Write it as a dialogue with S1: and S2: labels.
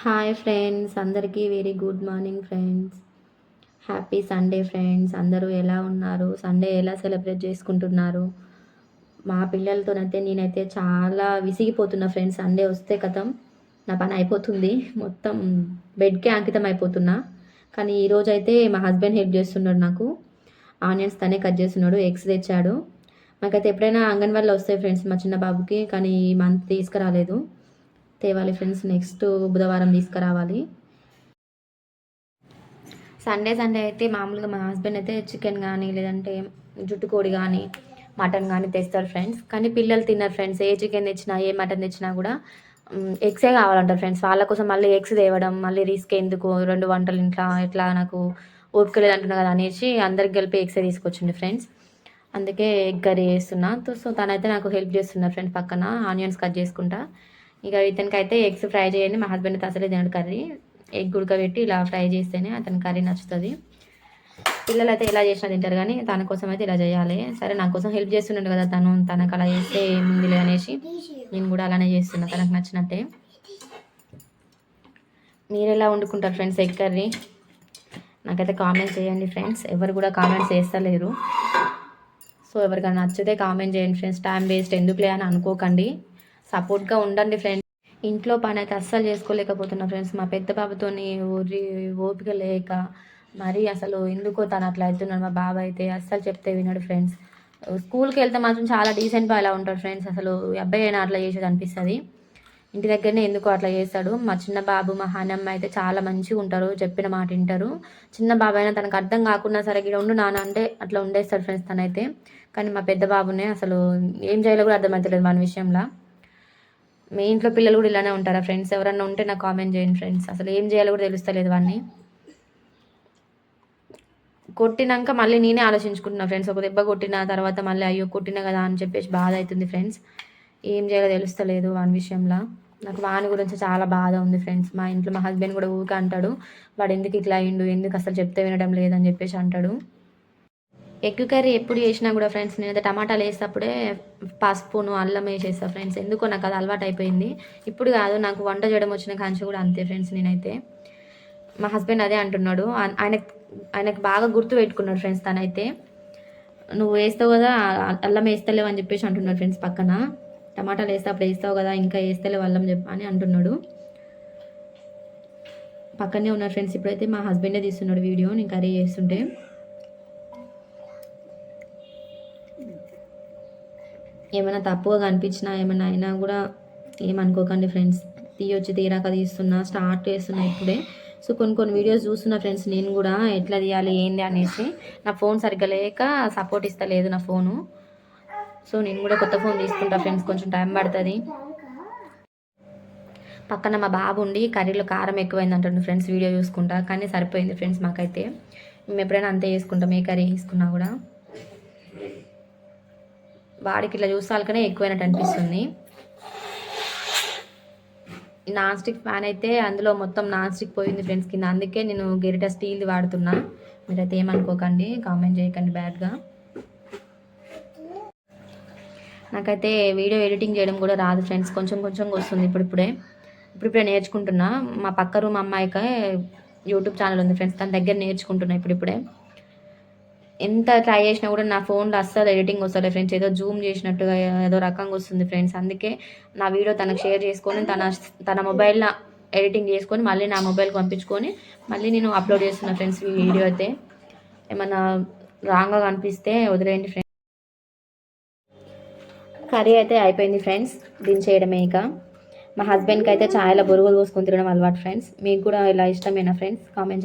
S1: Hi friends, అందరికీ very good morning friends. Happy Sunday friends. అందరూ ఎలా ఉన్నారు? సండే ఎలా సెలబ్రేట్ చేసుకుంటున్నారు? మా పిల్లలతోనైతే నేనైతే చాలా విసిగిపోతున్నా ఫ్రెండ్స్. సండే వస్తే కథం నా పని అయిపోతుంది. మొత్తం బెడ్కే అంకితం అయిపోతున్నా. కానీ ఈరోజైతే మా హస్బెండ్ హెల్ప్ చేస్తున్నాడు నాకు. ఆనియన్స్ తనే కట్ చేస్తున్నాడు, ఎగ్స్ తెచ్చాడు. నాకైతే ఎప్పుడైనా అంగన్వాడీలో వస్తాయి ఫ్రెండ్స్ మా చిన్న బాబుకి, కానీ ఈ మంత్ తీసుకురాలేదు. తేవాలి ఫ్రెండ్స్, నెక్స్ట్ బుధవారం తీసుకురావాలి. సండే అయితే మామూలుగా మా హస్బెండ్ అయితే చికెన్ కానీ లేదంటే జుట్టుకోడి కానీ మటన్ కానీ తెస్తారు ఫ్రెండ్స్. కానీ పిల్లలు తిన్నారు ఫ్రెండ్స్. ఏ చికెన్ తెచ్చినా ఏ మటన్ తెచ్చినా కూడా ఎగ్సే కావాలంటారు ఫ్రెండ్స్. వాళ్ళ కోసం మళ్ళీ ఎగ్స్ తేవడం, మళ్ళీ రిస్క్ ఎందుకు, 2 వంటలు ఇంట్లో ఎట్లా, నాకు ఓపిక లేదంటున్నా కదా అనేసి అందరికి కలిపి ఎగ్సే తీసుకొచ్చింది ఫ్రెండ్స్. అందుకే ఎగ్ కర్రీ చేస్తున్నా. సో తనైతే నాకు హెల్ప్ చేస్తున్నారు ఫ్రెండ్స్, పక్కన ఆనియన్స్ కట్ చేసుకుంటా. ఇక ఇతనికి అయితే ఎగ్స్ ఫ్రై చేయండి, మా హస్బెండ్ అయితే అసలే తినడు కర్రీ. ఎగ్ ఉడకబెట్టి ఇలా ఫ్రై చేస్తేనే అతని కర్రీ నచ్చుతుంది. పిల్లలు అయితే ఎలా చేసినా తింటారు, కానీ తన కోసం అయితే ఇలా చేయాలి. సరే నా కోసం హెల్ప్ చేస్తున్నాడు కదా తనకు అలా చేస్తే ఏముందిలే అనేసి నేను కూడా అలానే చేస్తున్నా, తనకు నచ్చినట్టే. మీరు ఎలా వండుకుంటారు ఫ్రెండ్స్ ఎగ్ కర్రీ? నాకైతే కామెంట్ చేయండి ఫ్రెండ్స్. ఎవరు కూడా కామెంట్స్ చేస్తలేరు. సో ఎవరికైనా నచ్చితే కామెంట్ చేయండి ఫ్రెండ్స్. టైం వేస్ట్ ఎందుకులే అని అనుకోకండి, సపోర్ట్గా ఉండండి ఫ్రెండ్స్. ఇంట్లో పని అయితే అస్సలు చేసుకోలేకపోతున్నా ఫ్రెండ్స్. మా పెద్ద బాబుతోని ఓపిక లేక మరి అసలు ఎందుకో తను అట్లా అవుతున్నాడు. మా బాబు అయితే అస్సలు చెప్తే వినడు ఫ్రెండ్స్. స్కూల్కి వెళ్తే మాత్రం చాలా డీసెంట్గా అలా ఉంటాడు ఫ్రెండ్స్. అసలు అబ్బాయి అయినా అట్లా చేసేది అనిపిస్తుంది. ఇంటి దగ్గరనే ఎందుకో అట్లా చేస్తాడు. మా చిన్న బాబు మా హానమ్మ అయితే చాలా మంచిగా ఉంటారు, చెప్పిన మాట వింటారు. చిన్న బాబు అయినా తనకు అర్థం కాకుండా సరే ఇక్కడ ఉండు నాన్న అంటే అట్లా ఉండేస్తాడు ఫ్రెండ్స్ తనైతే. కానీ మా పెద్ద బాబునే అసలు ఏం చేయాలో కూడా అర్థమవుతలేదు మన విషయంలో. మీ ఇంట్లో పిల్లలు కూడా ఇలానే ఉంటారా ఫ్రెండ్స్? ఎవరన్నా ఉంటే నాకు కామెంట్ చేయండి ఫ్రెండ్స్. అసలు ఏం చేయాలో కూడా తెలుస్తలేదు వాడిని. కొట్టినాక మళ్ళీ నేనే ఆలోచించుకుంటున్నా ఫ్రెండ్స్. ఒక దెబ్బ కొట్టిన తర్వాత మళ్ళీ అయ్యో కొట్టిన కదా అని చెప్పేసి బాధ అవుతుంది ఫ్రెండ్స్. ఏం చేయాలో తెలుస్తలేదు వాని విషయంలో. నాకు వాని గురించి చాలా బాధ ఉంది ఫ్రెండ్స్. మా ఇంట్లో మా హస్బెండ్ కూడా ఊరికే అంటాడు, వాడు ఎందుకు ఇట్లా అయిండు, ఎందుకు అసలు చెప్తే వినడం లేదని చెప్పేసి అంటాడు. ఎగ్ కర్రీ ఎప్పుడు చేసినా కూడా ఫ్రెండ్స్ నేనైతే టమాటాలు వేసేటప్పుడే పసుపును అల్లం వేసేస్తాను ఫ్రెండ్స్. ఎందుకో నాకు అది అలవాటు అయిపోయింది. ఇప్పుడు కాదు, నాకు వంట చేయడం వచ్చిన కాంచి కూడా అంతే ఫ్రెండ్స్. నేనైతే మా హస్బెండ్ అదే అంటున్నాడు. ఆయనకు బాగా గుర్తు పెట్టుకున్నాడు ఫ్రెండ్స్. తనైతే నువ్వు వేస్తావు కదా, అల్లం వేస్తలేవు అని చెప్పేసి అంటున్నాడు ఫ్రెండ్స్. పక్కన టమాటాలు వేస్తే అప్పుడు వేస్తావు కదా, ఇంకా వేస్తలేవు అల్లం అని అంటున్నాడు. పక్కనే ఉన్నాడు ఫ్రెండ్స్. ఇప్పుడైతే మా హస్బెండే తీస్తున్నాడు వీడియో నేను కర్రీ చేస్తుంటే. ఏమైనా తప్పుగా కనిపించినా ఏమైనా అయినా కూడా ఏమనుకోకండి ఫ్రెండ్స్. తీరాక తీస్తున్నా, స్టార్ట్ చేస్తున్నా ఇప్పుడే. సో కొన్ని వీడియోస్ చూస్తున్నా ఫ్రెండ్స్ నేను కూడా, ఎట్లా తీయాలి ఏంది అనేసి. నా ఫోన్ సరిగ్గా లేక సపోర్ట్ ఇస్తలేదు నా ఫోను. సో నేను కూడా కొత్త ఫోన్ తీసుకుంటా ఫ్రెండ్స్, కొంచెం టైం పడుతుంది. పక్కన మా బాబు ఉండి కర్రీలో కారం ఎక్కువైంది అంటుండు ఫ్రెండ్స్, వీడియో చూసుకుంటా. కానీ సరిపోయింది ఫ్రెండ్స్ మాకైతే. మేము ఎప్పుడైనా అంతే చేసుకుంటాం ఏ కర్రీ తీసుకున్నా కూడా. వాడికి ఇట్లా చూస్తాలకనే ఎక్కువైనట్టు అనిపిస్తుంది. నాన్ స్టిక్ ప్యాన్ అయితే అందులో మొత్తం నాన్ స్టిక్ పోయింది ఫ్రెండ్స్ కింద. అందుకే నేను గెరిట స్టీల్ది వాడుతున్నా. మీరైతే ఏమనుకోకండి, కామెంట్ చేయకండి బ్యాడ్గా. నాకైతే వీడియో ఎడిటింగ్ చేయడం కూడా రాదు ఫ్రెండ్స్. కొంచెం వస్తుంది ఇప్పుడిప్పుడే నేర్చుకుంటున్నా. మా పక్క రూమ్ అమ్మాయికి యూట్యూబ్ ఛానల్ ఉంది ఫ్రెండ్స్, తన దగ్గర నేర్చుకుంటున్నా ఇప్పుడిప్పుడే. ఎంత ట్రై చేసినా కూడా నా ఫోన్లో అస్సలు ఎడిటింగ్ వస్తుంది ఫ్రెండ్స్. ఏదో జూమ్ చేసినట్టుగా ఏదో రకంగా వస్తుంది ఫ్రెండ్స్. అందుకే నా వీడియో తనకు షేర్ చేసుకొని తన మొబైల్లో ఎడిటింగ్ చేసుకొని మళ్ళీ నా మొబైల్కి పంపించుకొని మళ్ళీ నేను అప్లోడ్ చేస్తున్నా ఫ్రెండ్స్ ఈ వీడియో అయితే. ఏమన్నా రాంగ్గా కనిపిస్తే వదిలేయండి ఫ్రెండ్స్. కర్రీ అయితే అయిపోయింది ఫ్రెండ్స్, దించేయడమే ఇక. మా హస్బెండ్కి అయితే ఛాయ్లో బొరుగులు పోసుకొని తినడం అలవాటు ఫ్రెండ్స్. మీకు కూడా ఇలా ఇష్టమేనా ఫ్రెండ్స్? కామెంట్